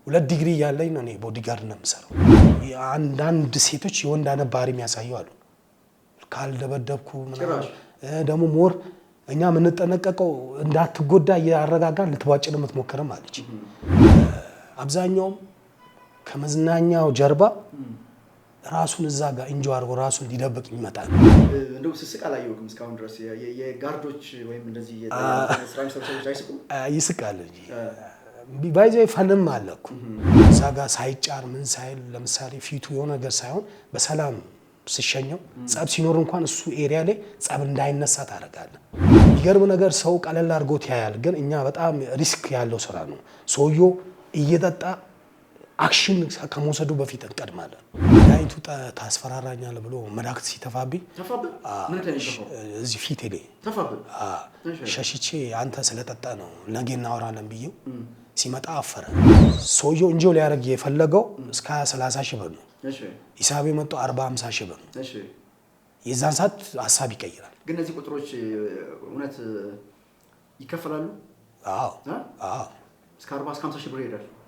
ሁለት ዲግሪ ያለኝ ነው እኔ ቦዲጋርድ ነው የምሰራው። አንዳንድ ሴቶች የወንድ አነባሪ የሚያሳዩ አሉ። ካልደበደብኩ ምናምን ደግሞ ሞር እኛ የምንጠነቀቀው እንዳትጎዳ ያረጋጋን ልትዋጭን የምትሞክርም አለች። አብዛኛው ከመዝናኛው ጀርባ ራሱን እዛ ጋር ኢንጆይ አድርጎ ራሱን ሊደብቅ ይመጣል። እንደው ስስቅ አላየሁም እስካሁን ድረስ የጋርዶች ወይም እንደዚህ የስራ ሰዎች አይስቁም? ይስቃል እንጂ ባይዘይ ፈንም አለ እኮ እዛ ጋር ሳይጫር ምን ሳይል ለምሳሌ ፊቱ የሆነ ነገር ሳይሆን በሰላም ሲሸኘው ጸብ ሲኖር እንኳን እሱ ኤሪያ ላይ ጸብ እንዳይነሳ ታደርጋለህ። ይገርም ነገር ሰው ቀለል አድርጎት ያያል፣ ግን እኛ በጣም ሪስክ ያለው ስራ ነው። ሰውየው እየጠጣ አክሽን ከመውሰዱ በፊት እንቀድማለን። ዳይቱ ታስፈራራኛል ብሎ መዳክት ሲተፋብኝ እዚህ ፊቴ ላይ ሸሽቼ አንተ ስለጠጣ ነው ነገ እናወራለን ብዬው ሲመጣ አፈረ። ሰውየው እንጆ ሊያደርግ የፈለገው እስከ 30 ሺህ ብር ነው። ሂሳብ የመጣው 40-50 ሺህ ብር ነው። የዛን ሰዓት ሀሳብ ይቀይራል። ግን እነዚህ ቁጥሮች እውነት ይከፈላሉ? አዎ እስከ 40-50 ሺህ ብር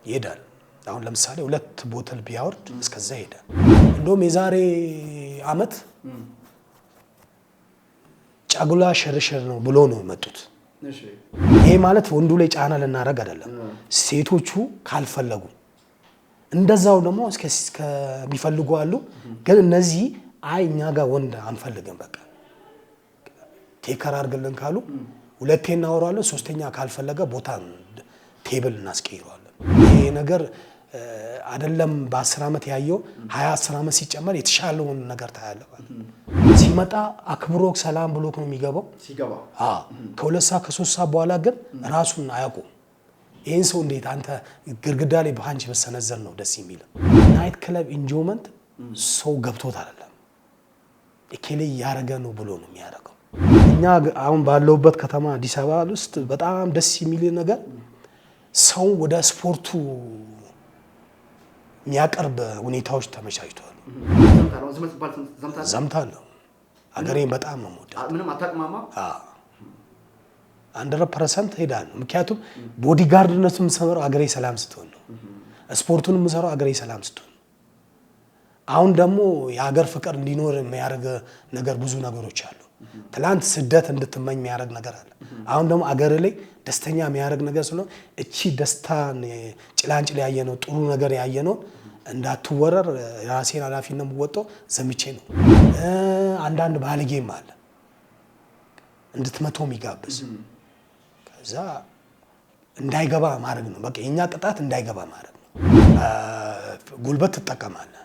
ይሄዳል። አሁን ለምሳሌ 2 ቦተል ቢያወርድ እስከዛ ይሄዳል። እንደውም የዛሬ አመት ጫጉላ ሽርሽር ነው ብሎ ነው የመጡት። ይሄ ማለት ወንዱ ላይ ጫና ልናደርግ አይደለም፣ ሴቶቹ ካልፈለጉ እንደዛው ደግሞ እስከሚፈልጉ አሉ። ግን እነዚህ አይ እኛ ጋር ወንድ አንፈልግም በቃ ቴከር አድርግልን ካሉ 2 እናወራለን፣ 3ኛ ካልፈለገ ቦታ ቴብል እናስቀይረዋለን። ይሄ ነገር አይደለም በ10 አመት ያየው 20-10 አመት ሲጨመር የተሻለውን ነገር ታያለህ ማለት ሲመጣ አክብሮ ሰላም ብሎ ነው የሚገባው። ሲገባ ከ2 ሰዓት ከ3 ሰዓት በኋላ ግን ራሱን አያውቁም። ይሄን ሰው እንዴት አንተ ግርግዳ ላይ በአንቺ በሰነዘር ነው ደስ የሚል። ናይት ክለብ ኢንጆይመንት ሰው ገብቶት አይደለም እከሌ ያረገ ነው ብሎ ነው የሚያደርገው። እኛ አሁን ባለውበት ከተማ አዲስ አበባ ውስጥ በጣም ደስ የሚል ነገር ሰው ወደ ስፖርቱ የሚያቀርብ ሁኔታዎች ተመቻችተዋል። ዘምታለሁ። አገሬን በጣም ነው የምወዳት። ምንም አታቅማማ? 100% ሄዳለሁ። ምክንያቱም ቦዲጋርድነቱን የምሰራው አገሬ ሰላም ስትሆን ነው። ስፖርቱን የምሰራው አገሬ ሰላም ስትሆን። አሁን ደግሞ የሀገር ፍቅር እንዲኖር የሚያደርግ ነገር ብዙ ነገሮች አሉ። ትላንት ስደት እንድትመኝ የሚያደርግ ነገር አለ። አሁን ደግሞ አገር ላይ ደስተኛ የሚያደርግ ነገር ስለሆነ እቺ ደስታን ጭላንጭል ያየነው ጥሩ ነገር ያየነው እንዳትወረር ራሴን ኃላፊነት የምወጣው ዘምቼ ነው። አንዳንድ ባለጌም አለ እንድትመተው የሚጋብዝ ከዛ እንዳይገባ ማድረግ ነው። በቃ የኛ ቅጣት እንዳይገባ ማድረግ ነው። ጉልበት ትጠቀማለህ።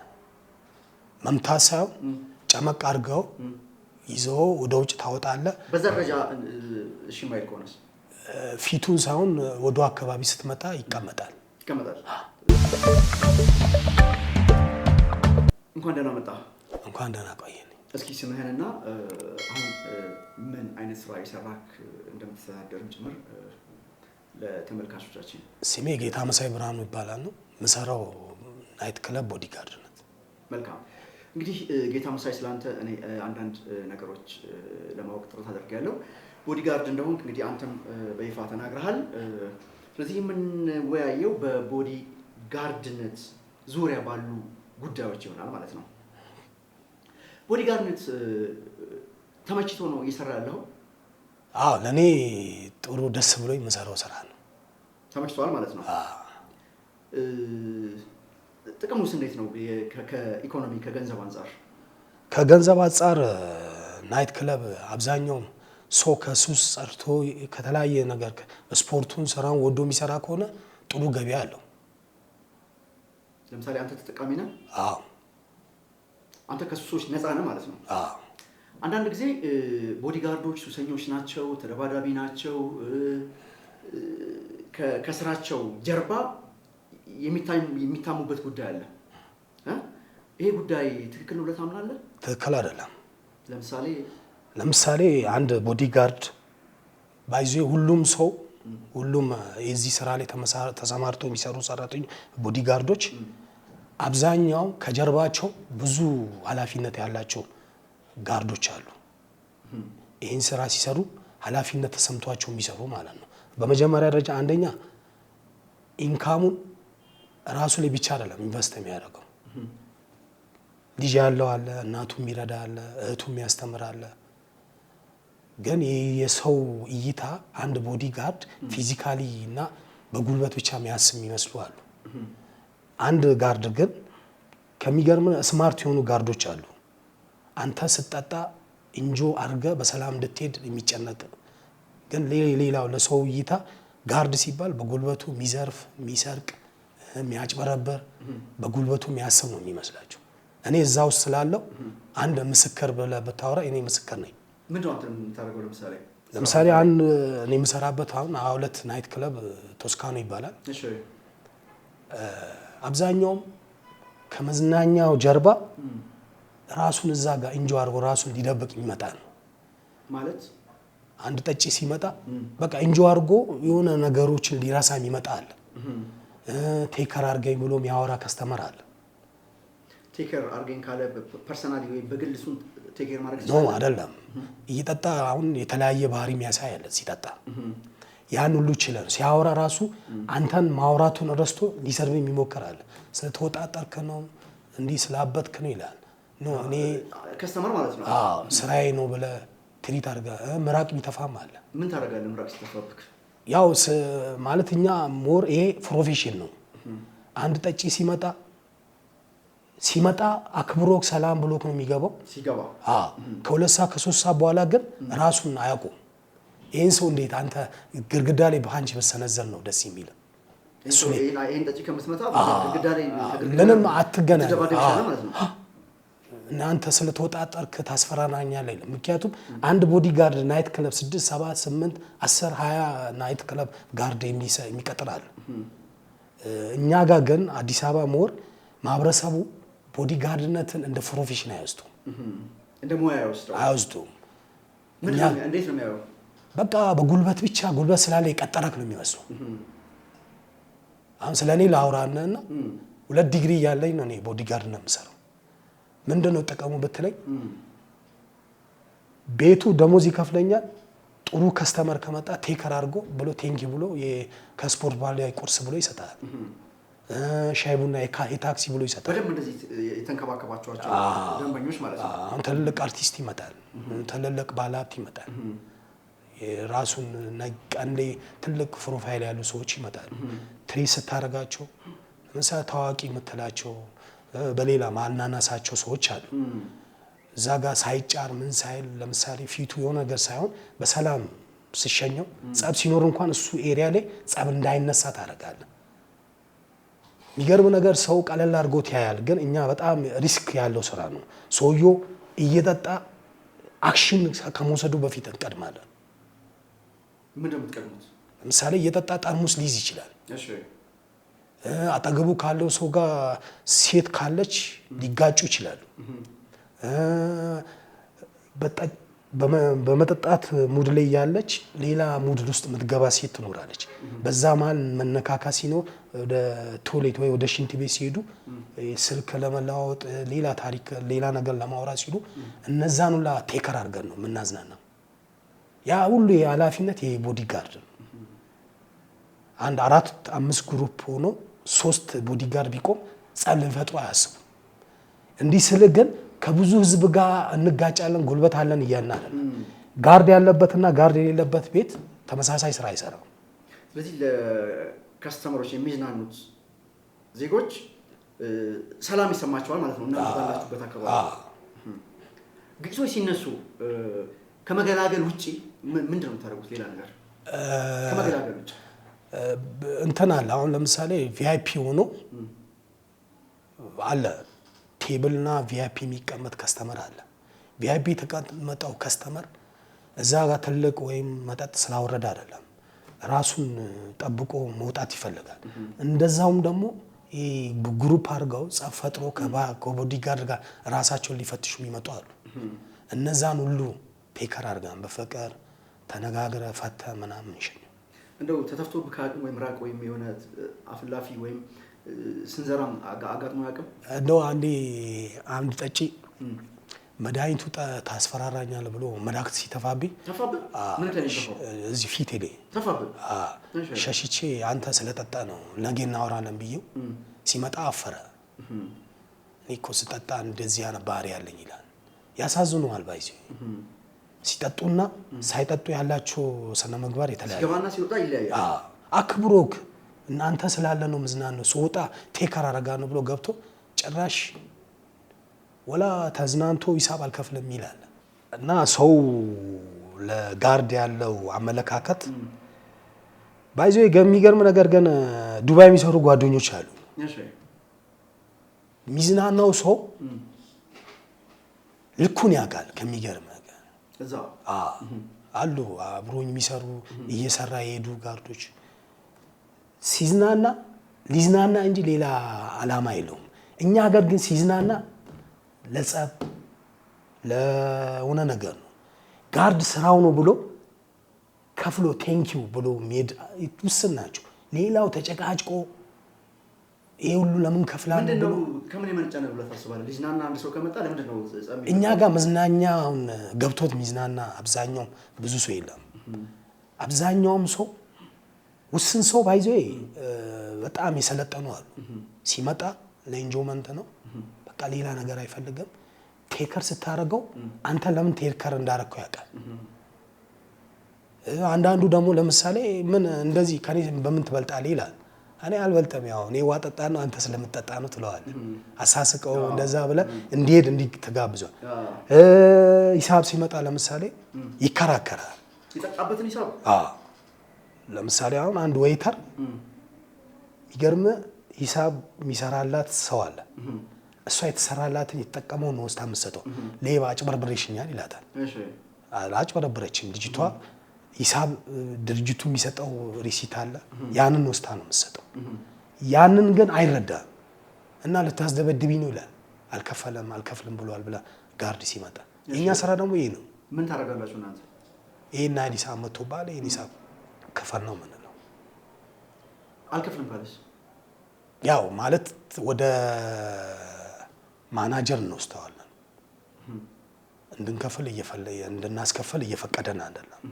መምታት ሳይሆን ጨመቅ አድርገው ይዘው ወደ ውጭ ታወጣለህ። በዛ ደረጃ እሺ ማይል ከሆነስ ፊቱን ሳይሆን ወደ አካባቢ ስትመጣ ይቀመጣል። እንኳን ደህና መጣ። እንኳን ደህና ቆየኝ። እስኪ ስምህንና አሁን ምን አይነት ስራ ይሰራክ እንደምትተዳደርም ጭምር ለተመልካቾቻችን። ስሜ ጌታ መሳይ ብርሃኑ ይባላል ነው የምሰራው ናይት ክለብ ቦዲጋርድ ነው። መልካም እንግዲህ ጌታ መሳይ ስላንተ እኔ አንዳንድ ነገሮች ለማወቅ ጥረት አድርጌያለሁ። ቦዲጋርድ እንደሆንክ እንግዲህ አንተም በይፋ ተናግረሃል። ስለዚህ የምንወያየው በቦዲ ጋርድነት ዙሪያ ባሉ ጉዳዮች ይሆናል ማለት ነው። ቦዲጋርድነት ተመችቶ ነው እየሰራ ያለው? አዎ ለኔ ጥሩ ደስ ብሎኝ የምሰራው ስራ ነው። ተመችቷል ማለት ነው። ጥቅሙስ እንዴት ነው? ከኢኮኖሚ ከገንዘብ አንፃር? ከገንዘብ አንፃር ናይት ክለብ አብዛኛው ሰው ከሱስ ጸርቶ ከተለያየ ነገር ስፖርቱን ስራውን ወዶ የሚሰራ ከሆነ ጥሩ ገቢ አለው። ለምሳሌ አንተ ተጠቃሚ ነህ? አዎ። አንተ ከሱሶች ነፃ ነህ ማለት ነው? አዎ። አንዳንድ ጊዜ ቦዲጋርዶች ሱሰኞች ናቸው፣ ተደባዳቢ ናቸው። ከስራቸው ጀርባ የሚታሙበት ጉዳይ አለ። ይሄ ጉዳይ ትክክል ነው ብለህ ታምናለህ? ትክክል አይደለም። ለምሳሌ አንድ ቦዲጋርድ ባይዞ ሁሉም የዚህ ስራ ላይ ተሰማርቶ የሚሰሩ ሰራተኞች ቦዲጋርዶች አብዛኛው ከጀርባቸው ብዙ ኃላፊነት ያላቸው ጋርዶች አሉ። ይህን ስራ ሲሰሩ ኃላፊነት ተሰምቷቸው የሚሰሩ ማለት ነው። በመጀመሪያ ደረጃ አንደኛ ኢንካሙን ራሱ ላይ ብቻ አይደለም ኢንቨስት የሚያደርገው። ልጅ ያለው አለ፣ እናቱም ይረዳ አለ፣ እህቱም ያስተምር አለ። ግን የሰው እይታ አንድ ቦዲጋርድ ፊዚካሊ እና በጉልበት ብቻ የሚያስብ ይመስሉ አሉ። አንድ ጋርድ ግን ከሚገርም ስማርት የሆኑ ጋርዶች አሉ። አንተ ስትጠጣ እንጆ አድርገ በሰላም እንድትሄድ የሚጨነቅ ግን ሌላው ለሰው እይታ ጋርድ ሲባል በጉልበቱ የሚዘርፍ የሚሰርቅ የሚያጭበረበር በጉልበቱ የሚያስብ ነው የሚመስላቸው። እኔ እዛ ውስጥ ስላለው አንድ ምስክር ብለህ ብታወራ እኔ ምስክር ነኝ። ምንድን ነው አንተ የምታደርገው? ለምሳሌ አንድ እኔ የምሰራበት አሁን 22 ናይት ክለብ ቶስካኖ ይባላል። እሺ። አብዛኛውም ከመዝናኛው ጀርባ ራሱን እዛ ጋር እንጆ አድርጎ ራሱን ሊደብቅ የሚመጣ ነው ማለት። አንድ ጠጪ ሲመጣ በቃ እንጆ አድርጎ የሆነ ነገሮችን ሊረሳ የሚመጣ አለ። ቴከር አድርገኝ ብሎ የሚያወራ ከስተመር አለ። ቴከር አድርገኝ ካለ ፐርሰናሊ ወይ በግል እሱን ቴከር ማድረግ ነው አይደለም። እየጠጣ አሁን የተለያየ ባህሪ የሚያሳይ አለ ሲጠጣ። ያን ሁሉ ይችላል ሲያወራ ራሱ አንተን ማውራቱን ረስቶ ሊሰርብ የሚሞክር አለ። ስለተወጣጣርክ ነው እንዲህ ስላበጥክ ነው ይላል። ኖ እኔ ከስተመር ማለት ነው። ስራዬ ነው ብለህ ትሪት አድርገህ ምራቅ የሚተፋም አለ። ምን ታደርጋለህ ምራቅ ሲተፋብክ? ያው ማለት እኛ ሞር ይሄ ፕሮፌሽን ነው። አንድ ጠጪ ሲመጣ አክብሮ ሰላም ብሎ ነው የሚገባው። ሲገባ ከ2 ሰዓት ከ3 ሰዓት በኋላ ግን ራሱን አያውቁም። ይህን ሰው እንዴት አንተ ግድግዳ ላይ በአንቺ በሰነዘር ነው ደስ የሚል እሱ ይሄን ጠጪ ከምትመታ ግድግዳ ላይ ምንም አትገናኝ እናንተ ስለተወጣጠርክ ታስፈራራኛለህ። ምክንያቱም አንድ ቦዲጋርድ ናይት ክለብ 6 7 8 10 20 ናይት ክለብ ጋርድ የሚቀጥራል። እኛ ጋር ግን አዲስ አበባ ሞር ማህበረሰቡ ቦዲጋርድነትን እንደ ፕሮፌሽን አይወስዱም፣ እንደ ሙያ አይወስዱም። እንዴት ነው የሚያየው? በቃ በጉልበት ብቻ ጉልበት ስላለ የቀጠረክ ነው የሚመስለው። አሁን ስለኔ ላውራና 2 ዲግሪ ያለኝ ነው እኔ ቦዲጋርድ ነው የምሰራው። ምንድነው ጥቅሙ ብትለኝ ቤቱ ደሞዝ ይከፍለኛል። ጥሩ ከስተመር ከመጣ ቴከር አድርጎ ብሎ ቴንኪ ብሎ ከስፖርት ባለ ቁርስ ብሎ ይሰጣል። ሻይ ቡና የታክሲ ብሎ ይሰጣል። በደንብ እንደዚህ የተንከባከባቸዋቸው ደንበኞች ማለት ነው። አሁን ትልልቅ አርቲስት ይመጣል፣ ትልልቅ ባለሀብት ይመጣል፣ ራሱን ቀንዴ ትልቅ ፕሮፋይል ያሉ ሰዎች ይመጣሉ። ትሬስ ስታደርጋቸው ለምሳሌ ታዋቂ የምትላቸው በሌላ ማናናሳቸው ሰዎች አሉ። እዛ ጋር ሳይጫር ምን ሳይል ለምሳሌ ፊቱ የሆነ ነገር ሳይሆን በሰላም ሲሸኘው ጸብ ሲኖር እንኳን እሱ ኤሪያ ላይ ጸብ እንዳይነሳ ታደርጋለህ። የሚገርም ነገር ሰው ቀለል አድርጎት ያያል፣ ግን እኛ በጣም ሪስክ ያለው ስራ ነው። ሰውየው እየጠጣ አክሽን ከመውሰዱ በፊት እንቀድማለን። ምንድን ነው የምትቀድሙት? ለምሳሌ እየጠጣ ጠርሙስ ሊይዝ ይችላል። እሺ። አጠገቡ ካለው ሰው ጋር ሴት ካለች ሊጋጩ ይችላሉ። በመጠጣት ሙድ ላይ ያለች ሌላ ሙድ ውስጥ የምትገባ ሴት ትኖራለች። በዛ መሀል መነካካ ሲኖር ወደ ቶይሌት ወይ ወደ ሽንት ቤት ሲሄዱ ስልክ ለመለዋወጥ ሌላ ታሪክ ሌላ ነገር ለማውራት ሲሉ እነዛን ሁላ ቴከር አድርገን ነው የምናዝናናው። ያ ሁሉ የኃላፊነት የቦዲጋርድ ነው። አንድ 4 5 ግሩፕ ሆኖ 3 ቦዲጋርድ ቢቆም ጸብ ልንፈጥሩ አያስቡ። እንዲህ ስል ግን ከብዙ ህዝብ ጋር እንጋጫለን፣ ጉልበት አለን እያልን ጋርድ ያለበትና ጋርድ የሌለበት ቤት ተመሳሳይ ስራ አይሰራም። ስለዚህ ለከስተመሮች የሚዝናኑት ዜጎች ሰላም ይሰማቸዋል ማለት ነው። እናንተ ባላችሁበት አካባቢ ግጭቶች ሲነሱ ከመገላገል ውጪ ምንድን ነው የምታደርጉት? ሌላ ነገር ከመገላገል ውጪ እንትን አለ። አሁን ለምሳሌ ቪአይፒ ሆኖ አለ ቴብልና ቪአይፒ የሚቀመጥ ከስተመር አለ። ቪአይፒ የተቀመጠው ከስተመር እዛ ጋር ትልቅ ወይም መጠጥ ስላወረደ አይደለም፣ ራሱን ጠብቆ መውጣት ይፈልጋል። እንደዛውም ደግሞ ግሩፕ አድርገው ጸብ ፈጥሮ ከቦዲጋርድ ጋር ራሳቸውን ሊፈትሹ የሚመጡ አሉ። እነዛን ሁሉ ቴከር አድርገን በፍቅር ተነጋግረ ፈተ ምናምን ይሸኝ። እንደው ተተፍቶ ብካቅም ወይም ራቅ ወይም የሆነ አፍላፊ ወይም ስንዘራም አጋጥሞ ያቅም? እንደው አንድ ጠጪ መድኃኒቱ ታስፈራራኛል ብሎ መድኃኒት ሲተፋብኝ ምን ተነሽው እዚህ ፊቴ ላይ ተፋብኝ ሸሽቼ አንተ ስለጠጣ ነው ነገ እናወራለን ብዬው ሲመጣ አፈረ። እኔ እኮ ስጠጣ እንደዚህ ያነ ባህሪ ያለኝ ይላል። ያሳዝኑሃል ባይዚ ሲጠጡና ሳይጠጡ ያላቸው ስነ ምግባር የተለያየ ገባና ሲወጣ ይለያያል። አክብሮክ እናንተ ስላለ ነው ምዝናን ነው ሶጣ ቴከር አረጋነው ብሎ ገብቶ ጭራሽ ወላ ተዝናንቶ ሂሳብ አልከፍልም ይላል። እና ሰው ለጋርድ ያለው አመለካከት ባይዞ የሚገርም ነገር ግን ዱባይ የሚሰሩ ጓደኞች አሉ። እሺ ሚዝናናው ሰው ልኩን ያውቃል። ከሚገርም ነገር እዛው አሉ አብሮኝ የሚሰሩ እየሰራ የሄዱ ጋርዶች ሲዝናና ሊዝናና እንጂ ሌላ አላማ የለውም። እኛ ሀገር ግን ሲዝናና ለጸብ ለሆነ ነገር ነው። ጋርድ ስራው ነው ብሎ ከፍሎ ቴንኪው ብሎ ሜድ ውስን ናቸው። ሌላው ተጨቃጭቆ ይሄ ሁሉ ለምን ከፍላል ምንድነው? ከምን የመነጨ ነው ብለህ ታስባለህ? ሊዝናና አንድ ሰው ከመጣ ለምንድን ነው ጸም? እኛ ጋር መዝናኛውን ገብቶት ሚዝናና አብዛኛው ብዙ ሰው የለም። አብዛኛውም ሰው ውስን ሰው ባይዞ በጣም የሰለጠኑ አሉ። ሲመጣ ለኢንጆይመንት ነው በቃ ሌላ ነገር አይፈልግም። ቴከር ስታረገው አንተ ለምን ቴከር እንዳረከው ያውቃል። አንዳንዱ ደግሞ ለምሳሌ ምን እንደዚህ ከኔ በምን ትበልጣለህ ይላል። እኔ አልበልጥም ያው እኔ ዋጠጣ ነው አንተ ስለምትጠጣ ነው ትለዋለህ። አሳስቀው እንደዛ ብለ እንዲሄድ እንዲተጋብዟል። ሂሳብ ሲመጣ ለምሳሌ ይከራከራል። ይጠጣበትን ሂሳብ ለምሳሌ አሁን አንድ ዌይተር ይገርም ሂሳብ የሚሰራላት ሰው አለ። እሷ የተሰራላትን የተጠቀመው ነው ወስታ የምትሰጠው። ሌባ አጭበርብሬሽኛል ይላታል። እሺ አጭበርብረችም ልጅቷ ሂሳብ ድርጅቱ የሚሰጠው ሪሲት አለ። ያንን ወስታ ነው የምትሰጠው። ያንን ግን አይረዳም እና ልታስደበድብኝ ነው ይላል። አልከፍልም ብሏል ብላ ጋርድ ሲመጣ የኛ ስራ ደግሞ ይሄ ነው። ምን ታረጋላችሁ እናንተ? ይሄና ሂሳብ መጥቶባል ይሄን ሂሳብ ከፈል ነው የምንለው። አልከፍልም ካለሽ ያው ማለት ወደ ማናጀር እንወስደዋለን። እንድንከፍል እንድናስከፍል እየፈቀደን አይደለም።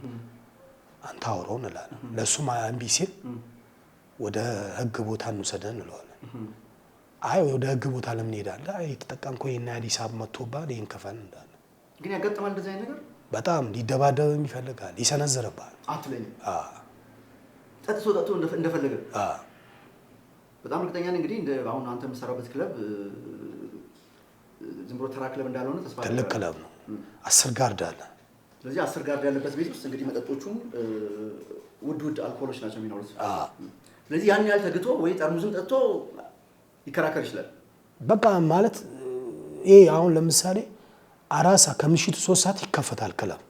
አንተ አውራው እንላለን። ለሱም እምቢ ሲል ወደ ህግ ቦታ እንውሰደን እንለዋለን። አይ ወደ ህግ ቦታ ለምን ሄዳለህ? አይ ተጠቀምከው ይሄን ሂሳብ መጥቶባል ይሄን ከፈል እንዳለ። ግን ያጋጥማል እንደዚህ አይነት ነገር በጣም ሊደባደብም ይፈልጋል። ይሰነዝርባል። አትለኝ ጠጥቶ እንደፈለገ በጣም እርግጠኛ ነኝ። እንግዲህ አሁን አንተ የምትሰራበት ክለብ ዝም ብሎ ተራ ክለብ እንዳልሆነ ተስፋ አደርጋለሁ። ትልቅ ክለብ ነው። 10 ጋርድ አለ። ስለዚህ 10 ጋርድ ያለበት ቤት ውስጥ እንግዲህ መጠጦቹም ውድ አልኮሎች ናቸው የሚኖሩት። ስለዚህ ያን ያህል ተግቶ ወይ ጠርሙዝን ጠጥቶ ይከራከር ይችላል። በቃ ማለት ይሄ አሁን ለምሳሌ 4 ሰዓት ከምሽቱ 3 ሰዓት ይከፈታል ክለብ።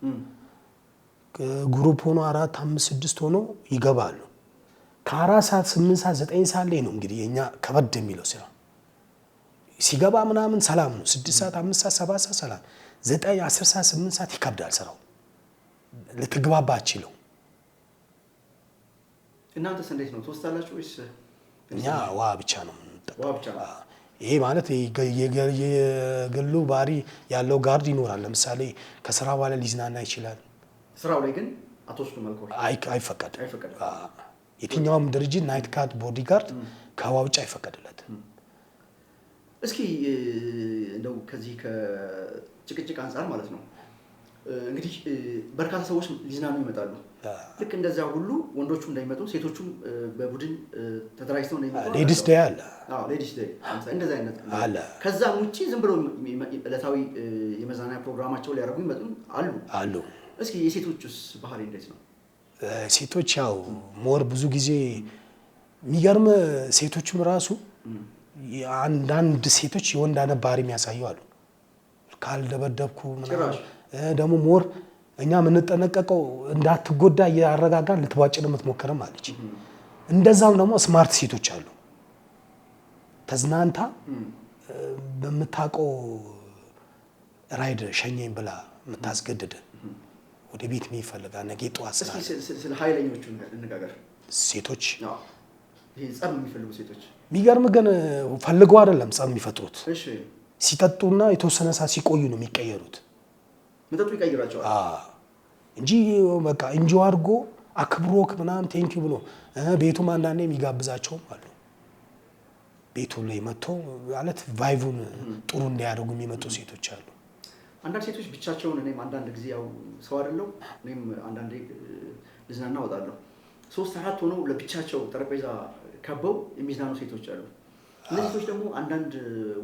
ግሩፕ ሆኖ 4 5 6 ሆኖ ይገባሉ። ከ4 ሰዓት 8 ሰዓት 9 ሰዓት ላይ ነው እንግዲህ የኛ ከበድ የሚለው ስራ ሲገባ ምናምን ሰላም ነው። 6 ሰዓት 5 ሰዓት 7 ሰዓት ሰላም 9 10 ሰዓት 8 ሰዓት ይከብዳል ስራው ልትግባባ አችለው። እናንተስ እንዴት ነው ትወስዳላችሁ ወይስ? እኛ ዋ ብቻ ነው የምንጠጣው። ዋ ብቻ ነው። ይሄ ማለት የግሉ ባህሪ ያለው ጋርድ ይኖራል። ለምሳሌ ከስራ በኋላ ሊዝናና ይችላል። ስራው ላይ ግን አትወስዱም አልኮል? አይፈቀድም። የትኛውም ድርጅት ናይት ካርድ ቦዲጋርድ ከህዋ ውጭ አይፈቀድለትም። እስኪ እንደው ከዚህ ከጭቅጭቅ አንፃር ማለት ነው እንግዲህ በርካታ ሰዎች ሊዝናኑ ይመጣሉ። ልክ እንደዛ ሁሉ ወንዶቹ እንዳይመጡ ሴቶቹም በቡድን ተደራጅተው እንዳይመጡ ሌዲስ ዴይ አለ። ሌዲስ ዴይ እንደዛ አይነት አለ። ከዛም ውጪ ዝም ብለው ዕለታዊ የመዝናኛ ፕሮግራማቸው ሊያደርጉ ይመጡ አሉ። እስኪ የሴቶቹስ ባህሪ እንዴት ነው? ሴቶች ያው ሞር ብዙ ጊዜ የሚገርም ሴቶችም ራሱ አንዳንድ ሴቶች የወንድ አይነት ባህሪ የሚያሳዩ አሉ። ካልደበደብኩ ምናምን ደግሞ ሞር እኛ የምንጠነቀቀው እንዳትጎዳ እያረጋጋን ልትቧጭን የምትሞክርም አለች። እንደዛም ደግሞ ስማርት ሴቶች አሉ። ተዝናንታ በምታውቀው ራይድ ሸኘኝ ብላ የምታስገድድ ወደ ቤት ምን ይፈልጋል ነገ ጧት ስለ ኃይለኞቹ እንነጋገር። ሴቶች ይሄ ጸብ የሚፈልጉ ሴቶች የሚገርም ግን ፈልገው አይደለም ጸብ የሚፈጥሩት። እሺ ሲጠጡና የተወሰነ ሰዓት ሲቆዩ ነው የሚቀየሩት። መጠጡ ይቀይራቸዋል እንጂ በቃ እንጆ አድርጎ አክብሮክ ምናምን ቴንኪው ብሎ ቤቱም አንዳንዴ የሚጋብዛቸውም አሉ። ቤቱ ላይ መጥቶ ማለት ቫይቡን ጥሩ እንዲያደርጉ የሚመጡ ሴቶች አሉ። አንዳንድ ሴቶች ብቻቸውን እኔም አንዳንድ ጊዜ ያው ሰው አይደለም እኔም አንዳንዴ ልዝናና እወጣለሁ 3 4 ሆነው ለብቻቸው ጠረጴዛ ከበው የሚዝናኑ ሴቶች አሉ። እነዚህ ሴቶች ደግሞ አንዳንድ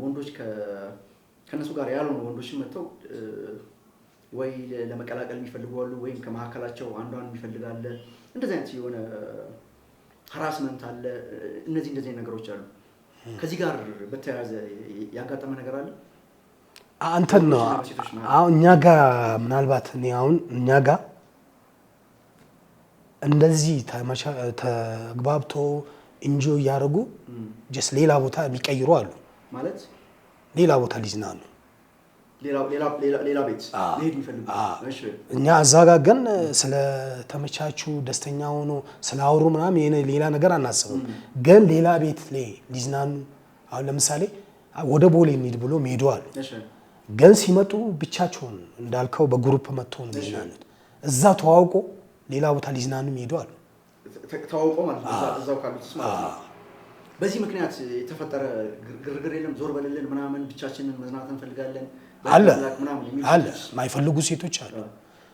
ወንዶች ከነሱ ጋር ያልሆኑ ወንዶችን መጥተው ወይ ለመቀላቀል የሚፈልጉ አሉ ወይም ከመካከላቸው አንዷን የሚፈልግ አለ። እንደዚህ አይነት የሆነ ሃራስመንት አለ። እነዚህ ነገሮች አሉ። ከዚህ ጋር በተያያዘ ያጋጠመ ነገር አለ? አንተን ነው አሁን እኛ ጋር ምናልባት እኔ አሁን እኛ ጋር እንደዚህ ተግባብቶ እንጆ እያደረጉ ጀስ ሌላ ቦታ የሚቀይሩ አሉ። ማለት ሌላ ቦታ ሊዝናኑ ሌላ ቤት ሊሄድ የሚፈልጉ። እሺ እኛ እዛ ጋር ግን ስለተመቻቹ ደስተኛ ሆኖ ስላወሩ ምናምን ሌላ ነገር አናስብም። ግን ሌላ ቤት ላይ ሊዝናኑ አሁን ለምሳሌ ወደ ቦሌ እንሂድ ብሎ ሄዱ አሉ። ግን ሲመጡ ብቻቸውን እንዳልከው በግሩፕ መጥቶ ነው የሚዝናኑት። እዛ ተዋውቆ ሌላ ቦታ ሊዝናኑ ሄዱ አሉ። ተዋውቆ ማለት ነው እዛው ካሉት ማለት ነው። በዚህ ምክንያት የተፈጠረ ግርግር የለም? ዞር በልልን ምናምን ብቻችንን መዝናናት እንፈልጋለን አለ ማይፈልጉ ሴቶች አሉ።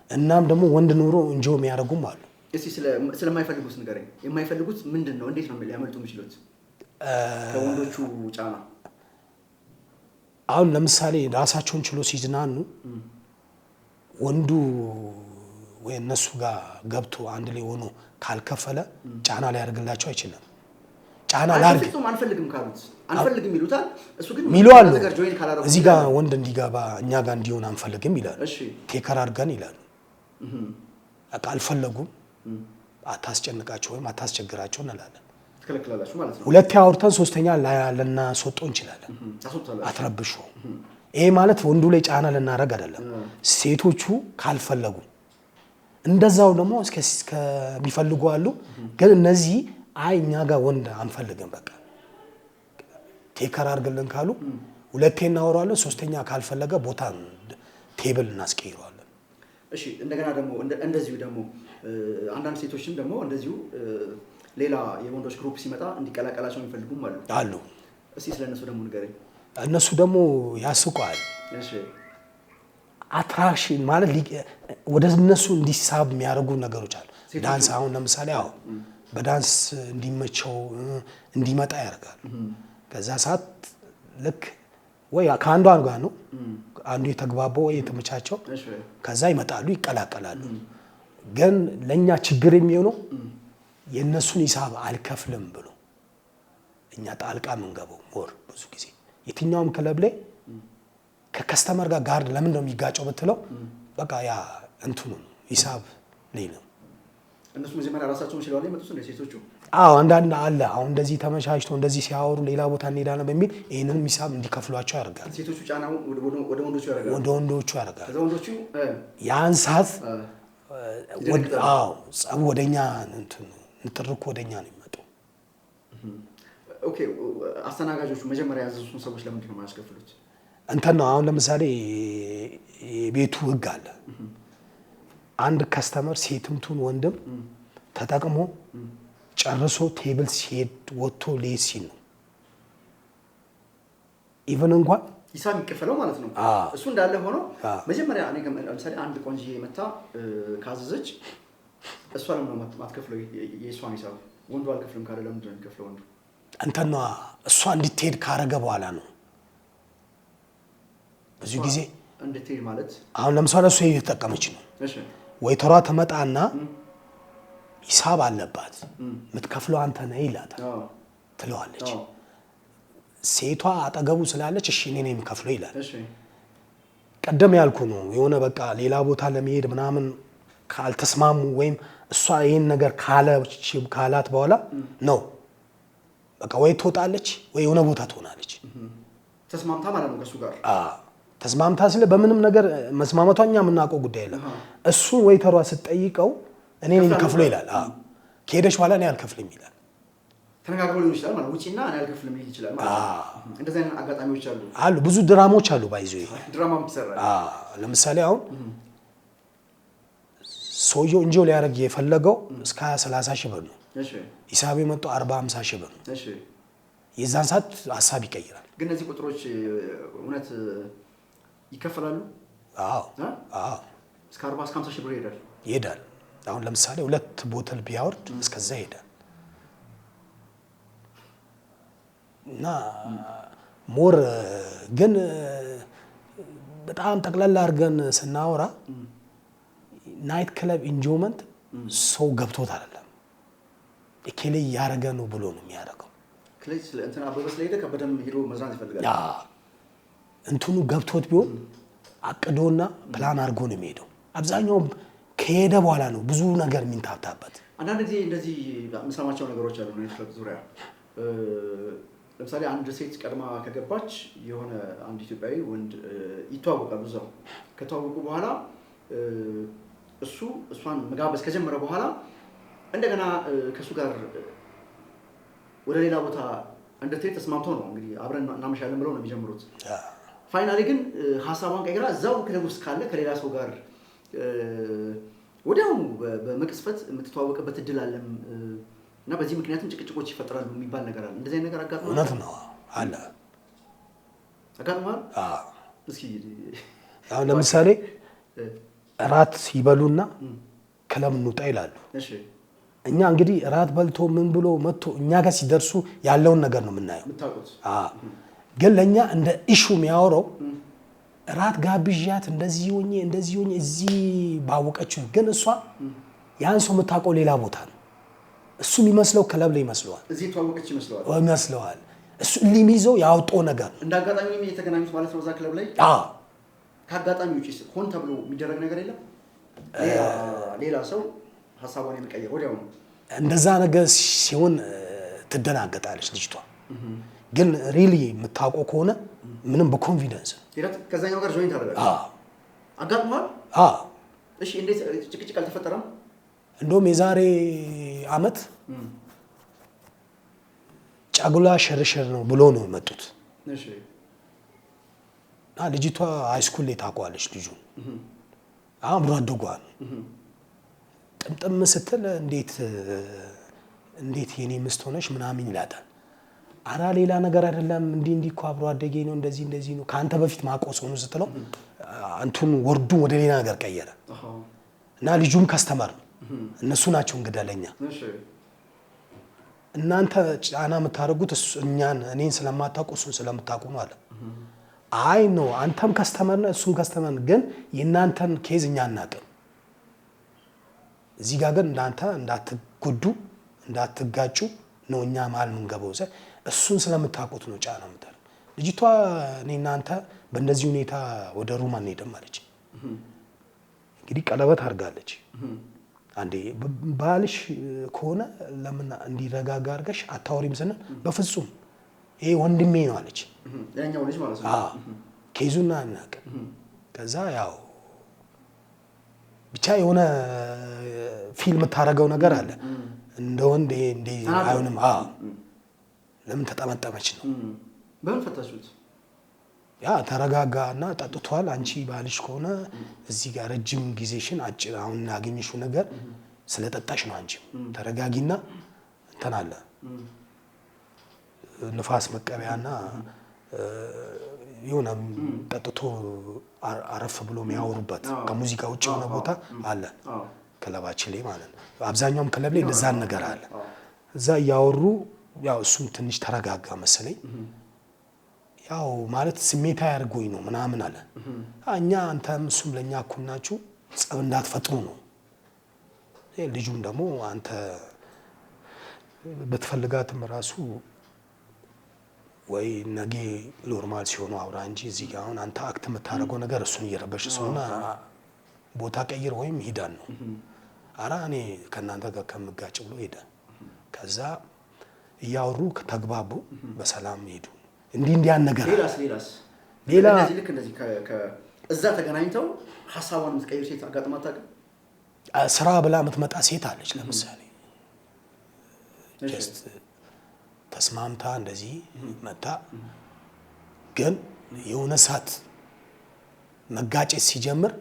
እናም ደግሞ ወንድ ኑሮ እንጆ የሚያደርጉም አሉ። እስቲ ስለማይፈልጉት ንገረኝ። የማይፈልጉት ምንድነው? እንዴት ነው ሊያመልጡ የሚችሉት ከወንዶቹ ጫና? አሁን ለምሳሌ ራሳቸውን ችሎ ሲዝናኑ ወንዱ ወይ እነሱ ጋር ገብቶ አንድ ላይ ሆኖ ካልከፈለ ጫና ሊያደርግላቸው አይችልም። ጫና ላርግ አንፈልግም ካሉት አንፈልግም ይሉታል። እሱ ግን ነገር ጆይን ካላረጉ እዚህ ጋር ወንድ እንዲገባ እኛ ጋር እንዲሆን አንፈልግም ይላል። እሺ ቴከር አድርገን ይላል። አልፈለጉም አታስጨንቃቸው ወይም አታስቸግራቸው እንላለን። ትከለክላላችሁ ማለት ነው። ሁለቴ አውርተን ሶስተኛ ልናስወጣው እንችላለን። አትረብሹ። ይሄ ማለት ወንዱ ላይ ጫና ልናረግ አይደለም። ሴቶቹ ካልፈለጉ እንደዛው ደግሞ እስከሚፈልጉ አሉ። ግን እነዚህ አይ እኛ ጋር ወንድ አንፈልግም በቃ ቴከር አድርግልን ካሉ ሁለቴ እናወራለን። ሶስተኛ ካልፈለገ ቦታ ቴብል እናስቀይረዋለን። እሺ እንደገና ደግሞ እንደዚሁ ደግሞ አንዳንድ ሴቶችም ደግሞ እንደዚሁ ሌላ የወንዶች ግሩፕ ሲመጣ እንዲቀላቀላቸው የሚፈልጉም አሉ። እስቲ ስለነሱ ደግሞ ንገረኝ። እነሱ ደግሞ ያስቋል። እሺ አትራክሽን ማለት ወደ እነሱ እንዲሳብ የሚያደርጉ ነገሮች አሉ። ዳንስ አሁን ለምሳሌ በዳንስ እንዲመቸው እንዲመጣ ያደርጋል። ከዛ ሰዓት ልክ ወይ ከአንዱ ጋር ነው አንዱ የተግባባው ወይ የተመቻቸው ከዛ ይመጣሉ ይቀላቀላሉ። ግን ለኛ ችግር የሚሆነው የነሱን ሂሳብ አልከፍልም ብሎ እኛ ጣልቃ መንገበው ሞር ብዙ ጊዜ የትኛውም ክለብ ላይ ከከስተመር ጋር ለምን ነው የሚጋጨው ብትለው በቃ ያ እንትኑ ሂሳብ ላይ ነው። እነሱ መጀመሪያ ራሳቸውን ችለው ላይ መጡት እንደ ሴቶቹ አንዳንድ አለ አሁን እንደዚህ ተመቻችቶ እንደዚህ ሲያወሩ ሌላ ቦታ እንሄዳለን በሚል ይሄንን ሂሳብ እንዲከፍሏቸው ያደርጋል። ሴቶቹ ጫናው ወደ ወንዶቹ ያደርጋል። ወንዶቹ ያን ሰዓት ጸቡ ወደኛ ንትርኩ ወደኛ ነው የሚመጣው። ኦኬ አስተናጋጆቹ መጀመሪያ ያዘዙትን ሰዎች ለምንድን ነው የማያስከፍሉት? ነው አሁን ለምሳሌ የቤቱ ህግ አለ። አንድ ከስተመር ሴትምቱን ወንድም ተጠቅሞ ጨርሶ ቴብል ሲሄድ ወጥቶ ሌት ሲል ነው ኢቭን እንኳን ሂሳብ የሚከፈለው ማለት ነው። እሱ እንዳለ ሆኖ መጀመሪያ እኔ ለምሳሌ አንድ ቆንጆ መታ ካዘዘች እሷ ለምን ነው ማትከፍለው የእሷን ሂሳብ? ወንዱ አልከፍልም ካለ ለምንድን ነው የሚከፍለው ወንዱ? ነው እሷ እንድትሄድ ካረገ በኋላ ነው ብዙ ጊዜ እንድትሄድ ማለት አሁን ለምሳሌ እሷ እየተጠቀመች ነው። እሺ ወይተሯ ተመጣና ሂሳብ አለባት የምትከፍለው አንተ ነህ ይላታል ትለዋለች። ሴቷ አጠገቡ ስላለች እሺ እኔ ነኝ የምከፍለው ይላል። እሺ ቀደም ያልኩ ነው የሆነ በቃ ሌላ ቦታ ለመሄድ ምናምን ካልተስማሙ ወይም እሷ ይሄን ነገር ካላት በኋላ ነው በቃ ወይ ትወጣለች ወይ የሆነ ቦታ ትሆናለች። ተስማምታ ማለት ነው ከሱ ጋር ተስማምታ ስለ በምንም ነገር መስማማቷኛ የምናውቀው ጉዳይ የለም። እሱ ወይተሯ ስትጠይቀው እኔ ነኝ የምከፍለው ይላል። ከሄደች በኋላ እኔ አልከፍልም ይላል። ተነጋግረው ሊሆን ይችላል ማለት ውጪና እኔ አልከፍልም ሊል ይችላል ማለት ነው። እንደዚህ አይነት አጋጣሚዎች አሉ። ብዙ ድራማዎች አሉ ባይዞ ድራማም ይሰራል። ለምሳሌ አሁን ሰውየው እንጆ ሊያደርግ የፈለገው እስከ 30 ሺህ ብር ነው። እሺ ሂሳብ የመጣው 40-50 ሺህ ብር ነው። እሺ የዛን ሰዓት ሀሳብ ይቀይራል። ግን እነዚህ ቁጥሮች እውነት ይከፈላሉ? አዎ እስከ 40 እስከ 50 ሺህ ብር ይሄዳል። አሁን ለምሳሌ 2 ቦተል ቢያወርድ እስከዛ ይሄዳል። እና ሞር ግን በጣም ጠቅላላ አድርገን ስናወራ ናይት ክለብ ኢንጆይመንት ሰው ገብቶት አይደለም እከሌ ያረገ ነው ብሎ ነው የሚያደርገው። ክሌት እንትና አበበ ስለሄደ ከበደም ሄዶ መዝናት ይፈልጋል። እንትኑ ገብቶት ቢሆን አቅዶና ፕላን አድርጎ ነው የሚሄደው። አብዛኛው ከሄደ በኋላ ነው ብዙ ነገር የሚንታታበት። አንዳንድ ጊዜ እንደዚህ የምሰማቸው ነገሮች አሉ ናይት ክለብ ዙሪያ። ለምሳሌ አንድ ሴት ቀድማ ከገባች የሆነ አንድ ኢትዮጵያዊ ወንድ ይተዋወቃሉ። እዛው ከተዋወቁ በኋላ እሷን መጋበዝ ከጀመረ በኋላ እንደገና ከሱ ጋር ወደ ሌላ ቦታ እንድትሄድ ተስማምቶ ነው እንግዲህ አብረን እናመሻለን ብለው ነው የሚጀምሩት። ፋይናሊ ግን ሀሳቧን ቀይራ እዛው ክለብ ውስጥ ካለ ከሌላ ሰው ጋር ወዲያውኑ በመቅስፈት የምትተዋወቅበት እድል አለም እና በዚህ ምክንያቱም ጭቅጭቆች ይፈጠራሉ የሚባል ነገር አለ። እንደዚህ ነገር አጋጥሟል? እውነት ነው አለ። አጋጥሟል? እስኪ አሁን ለምሳሌ እራት ይበሉና ክለብ እንውጣ ይላሉ። እሺ እኛ እንግዲህ እራት በልቶ ምን ብሎ መጥቶ እኛ ጋር ሲደርሱ ያለውን ነገር ነው የምናየው። ግን ለኛ እንደ ኢሹ የሚያወራው እራት ጋብዣት እንደዚህ ሆኜ እዚህ ባወቀችው ግን እሷ ያን ሰው የምታውቀው ሌላ ቦታ ነው። እሱ የሚመስለው ክለብ ላይ ይመስለዋል። እዚህ ተዋወቀች ይመስለዋል። እሱ ሊሚዘው ያወጣው ነገር እንደ አጋጣሚ የተገናኙት ማለት ነው እዛ ክለብ ላይ። ከአጋጣሚ ውጪ ሆን ተብሎ የሚደረግ ነገር የለም። ሌላ ሰው ሀሳቧን የሚቀየር ወዲያው ነው። እንደዛ ነገር ሲሆን ትደናገጣለች ልጅቷ። ግን ሪሊ የምታውቀው ከሆነ ምንም በኮንፊደንስ ከዛኛው ጋር ጆይን ታደርጋለች። አጋጥሟል? እሺ እንዴት ጭቅጭቅ አልተፈጠረም? እንደውም የዛሬ አመት ጫጉላ ሽርሽር ነው ብሎ ነው የመጡት። እሺ ልጅቷ ሃይስኩል ላይ ታውቀዋለች ልጁ። አብሮ አደጓ ነው። ጥምጥም ስትል እንዴት የኔ ምስት ሆነሽ ምናምን ይላታል። አራ ሌላ ነገር አይደለም እንዲህ እኮ አብሮ አደጌ ነው እንደዚህ ነው ካንተ በፊት ማቆስ ሆኖ ስትለው አንቱን ወርዱ ወደ ሌላ ነገር ቀየረ። እና ልጁም ከስተመር ነው። እነሱ ናቸው እንግዳለኛ። እናንተ ጫና የምታደርጉት እኔን ስለማታውቁ እሱን ስለምታውቁ ነው አለ። አይ ነው አንተም ከስተመር ነህ እሱም ከስተመር ነህ፣ ግን የእናንተን ኬዝ እኛ አናውቅም። እዚህ ጋር ግን እናንተ እንዳትጎዱ እንዳትጋጩ ነው እኛ መሀል የምንገባው። እሱን ስለምታውቁት ነው ጫና የምታደርጉት። ልጅቷ እኔ እናንተ በእንደዚህ ሁኔታ ወደ ሩም አንሄድም አለች። እንግዲህ ቀለበት አድርጋለች። አንዴ ባልሽ ከሆነ ለምን እንዲረጋጋ አድርገሽ አታወሪም ስንል በፍጹም ይሄ ወንድሜ ነው አለች። ያኛው ልጅ ማለት ነው። ኬዙና አናውቅም። ከዛ ያው ብቻ የሆነ ፊልም ታረጋው ነገር አለ እንደ ወንድ እንደ አይሆንም። ለምን ተጠመጠመች ነው። በምን ፈታሹት? ያ ተረጋጋና ጠጥቷል። አንቺ ባልሽ ከሆነ እዚህ ጋር ረጅም ጊዜሽን አጭር አሁን ያገኘሽው ነገር ስለጠጣሽ ነው። አንቺ ተረጋጊና እንትን አለ ንፋስ መቀበያና የሆነ ጠጥቶ አረፍ ብሎ የሚያወሩበት ከሙዚቃ ውጭ የሆነ ቦታ አለ ክለባችን ላይ ማለት ነው። አብዛኛውም ክለብ ላይ እንደዛ ነገር አለ። እዛ እያወሩ ያው እሱም ትንሽ ተረጋጋ መሰለኝ። ያው ማለት ስሜታዊ አድርጎኝ ነው ምናምን አለ። እኛ አንተም እሱም ለኛ እኩል ናችሁ ጸብ እንዳትፈጥሩ ነው። ልጁም ደግሞ አንተ በትፈልጋትም ራሱ ወይ ነገ ኖርማል ሲሆኑ አውራ እንጂ እዚህ ጋር አሁን አንተ አክት የምታደርገው ነገር እሱን እየረበሽ ስለሆነ ቦታ ቀይር ወይም ሂዳን ነው። አራ እኔ ከእናንተ ጋር ከምጋጭ ብሎ ሄደ። ከዛ እያወሩ ከተግባቡ በሰላም ሄዱ። እንዲያን ነገር ሌላ ልክ እንደዚህ እዛ ተገናኝተው ሐሳቧን የምትቀይር ሴት አጋጥማት ታውቅ? ስራ ብላ የምትመጣ ሴት አለች። ለምሳሌ ተስማምታ እንደዚህ መጣ ግን የሆነ ሰዓት መጋጨት ሲጀምር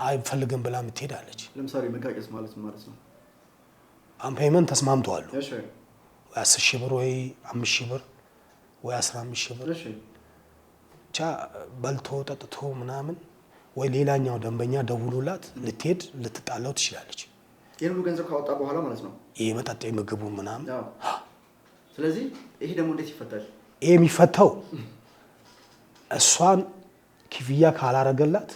አይፈልግም ብላ ምትሄዳለች ለምሳሌ መጋጨት ማለት ነው ፔመንት ተስማምተዋል እሺ 10,000 ብር ወይ 5,000 ብር ወይ 15,000 ብር እሺ ቻ በልቶ ጠጥቶ ምናምን ወይ ሌላኛው ደንበኛ ደውሎላት ልትሄድ ልትጣላው ትችላለች የሁሉ ገንዘብ ካወጣ በኋላ ማለት ነው ይሄ መጣጣ ምግቡ ምናምን ስለዚህ ይሄ ደግሞ እንዴት ይፈታል ይሄ የሚፈታው እሷን ክፍያ ካላረገላት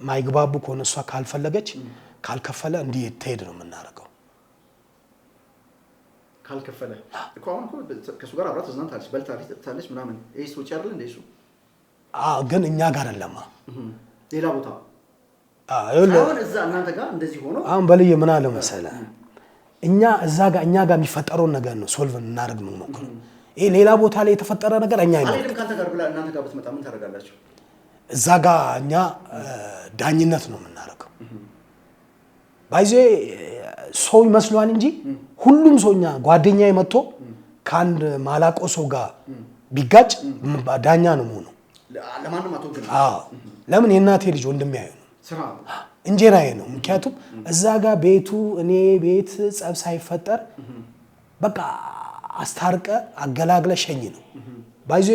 ማይግባቡ ከሆነ እሷ ካልፈለገች ካልከፈለ እንዲህ ትሄድ ነው የምናረጋው ካልከፈለ እኮ አሁን ከሱ ጋር አብራት ተዝናንታለች በልታለች ጠጥታለች ምናምን እሱ ወጪ አይደል እንደ እሱ ግን እኛ ጋር አይደለም ሌላ ቦታ አሁን እዛ እናንተ ጋር እንደዚህ ሆኖ አሁን በልዬ ምን አለ መሰለ እኛ ጋር የሚፈጠረው ነገር ነው ሶልቭ እናደርግ ነው ሞክሩ ይሄ ሌላ ቦታ ላይ የተፈጠረ ነገር እኛ አይደለም ካንተ ጋር ብላ እናንተ ጋር ብትመጣ ምን ታደርጋላችሁ እዛ ጋር እኛ ዳኝነት ነው የምናረጋው ባይዜ ሰው ይመስሏል እንጂ ሁሉም ሰውኛ ጓደኛዬ መጥቶ ካንድ ማላቆ ሰው ጋር ቢጋጭ ዳኛ ነው ሆኖ ለማንም አትወግን ለምን የእናቴ ልጅ ወንድሜ ያዩ ነው ስራ እንጀራዬ ነው ምክንያቱም እዛ ጋር ቤቱ እኔ ቤት ጸብ ሳይፈጠር በቃ አስታርቀ አገላግለ ሸኝ ነው ባይዜ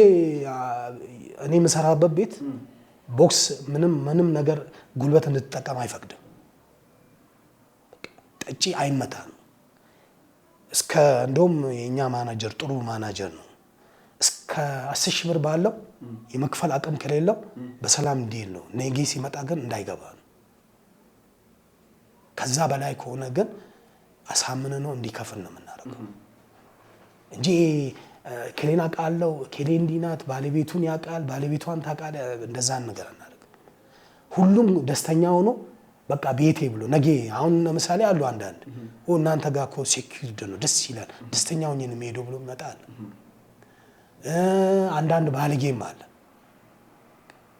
እኔ መሰራበት ቤት ቦክስ ምንም ነገር ጉልበት እንድትጠቀም አይፈቅድም ጠጪ አይመታ ነው እስከ እንደውም የኛ ማናጀር ጥሩ ማናጀር ነው እስከ 10,000 ብር ባለው የመክፈል አቅም ከሌለው በሰላም እንዲል ነው ነገ ሲመጣ ግን እንዳይገባ ነው ከዛ በላይ ከሆነ ግን አሳምነ ነው እንዲከፍል ነው የምናረጋው እንጂ ክሊና ቃለው ክሊንዲናት ባለቤቱን ያቃል ባለቤቷን ታቃለ እንደዛን ነገር እናደርግ ሁሉም ደስተኛ ሆኖ በቃ ቤቴ ብሎ ነገ አሁን ለምሳሌ አሉ አንዳንድ እናንተ ጋር ኮ ሴኩሪቲ ነው ደስ ይላል ደስተኛው ነኝ ነው ሄዶ ብሎ መጣል አንዳንድ ባለጌም አለ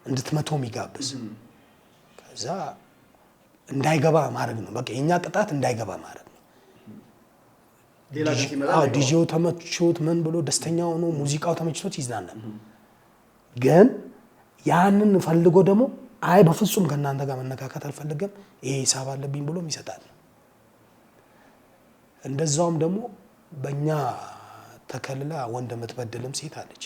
እንድትመቶ የሚጋብዝ ከዛ እንዳይገባ ማድረግ ነው በቃ የኛ ቅጣት እንዳይገባ ማድረግ ነው ዲጂው ተመችቶት ምን ብሎ ደስተኛ ሆኖ ሙዚቃው ተመችቶት ይዝናናል ግን ያንን ፈልጎ ደግሞ አይ በፍጹም ከናንተ ጋር መነካከት አልፈልግም ይሄ ሂሳብ አለብኝ ብሎ ይሰጣል እንደዛውም ደግሞ በእኛ ተከልላ ወንድ መትበደልም ሴት አለች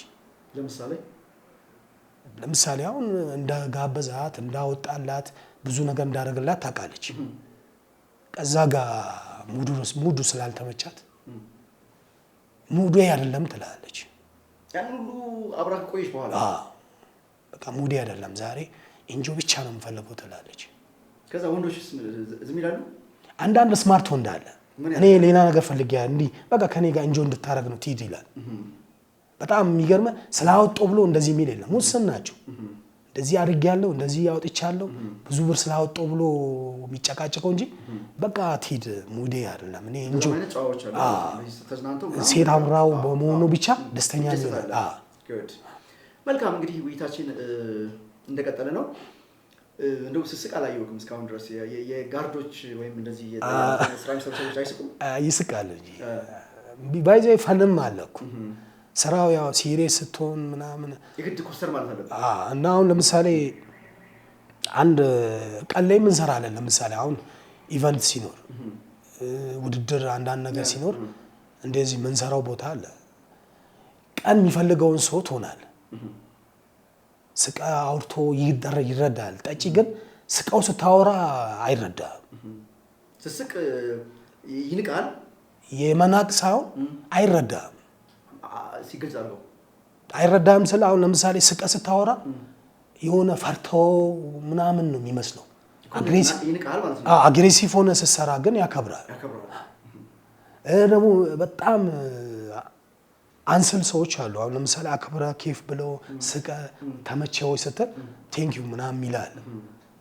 ለምሳሌ አሁን እንደ ጋበዛት እንዳወጣላት ብዙ ነገር እንዳደረገላት ታቃለች ከዛ ጋር ሙዱ ስላልተመቻት ሙዱ አይደለም ትላለች ያን ሁሉ አብራክ ቆይሽ በኋላ በቃ ሙዱ አይደለም ዛሬ እንጆ ብቻ ነው የምፈልገው ትላለች ከዛ ወንዶች ዝም ይላሉ አንዳንድ ስማርት ወንድ አለ እኔ ሌላ ነገር ፈልጊያ እንዲ በቃ ከኔ ጋር እንጆ እንድታረግ ነው ትይድ ይላል በጣም የሚገርም ስላወጣው ብሎ እንደዚህ የሚል የለም ሙስም ናቸው እንደዚህ አድርግ ያለው እንደዚህ ያወጥቻለሁ ብዙ ብር ስላወጣው ብሎ የሚጨቃጨቀው እንጂ በቃ ትይድ ሙዴ አይደለም እኔ እንጆ ሴት አብራው በመሆኑ ብቻ ደስተኛ ነው መልካም እንግዲህ ውይይታችን እንደቀጠለ ነው እንደው ስስቅ አላየሁም እስካሁን ድረስ የጋርዶች ወይም እንደዚህ የስራም ሰዎች አይስቁም ይስቃል እንጂ ባይዘ ፈንም አለኩ ስራው ያው ሲሪየስ ስትሆን ምናምን የግድ ኮስተር ማለት አለበት እና አሁን ለምሳሌ አንድ ቀን ላይ ምን ሰራለን ለምሳሌ አሁን ኢቨንት ሲኖር ውድድር አንዳንድ ነገር ሲኖር እንደዚህ ምን ሰራው ቦታ አለ ቀን የሚፈልገውን ሰው ትሆናል ስቃ አውርቶ ይረዳል ጠጪ ግን ስቃው ስታወራ አይረዳም ስስቅ ይንቃል የመናቅ ሳይሆን አይረዳም ሲገልጽ አለው አይረዳም ስለ አሁን ለምሳሌ ስቃ ስታወራ የሆነ ፈርተው ምናምን ነው የሚመስለው አግሬሲቭ ሆነ ሲሰራ ግን ያከብራል ደግሞ በጣም አንስል ሰዎች አሉ አሁን ለምሳሌ አክብራ ኬፍ ብለው ስቀ ተመቸው ስትል ቴንክ ዩ ምናምን ይላል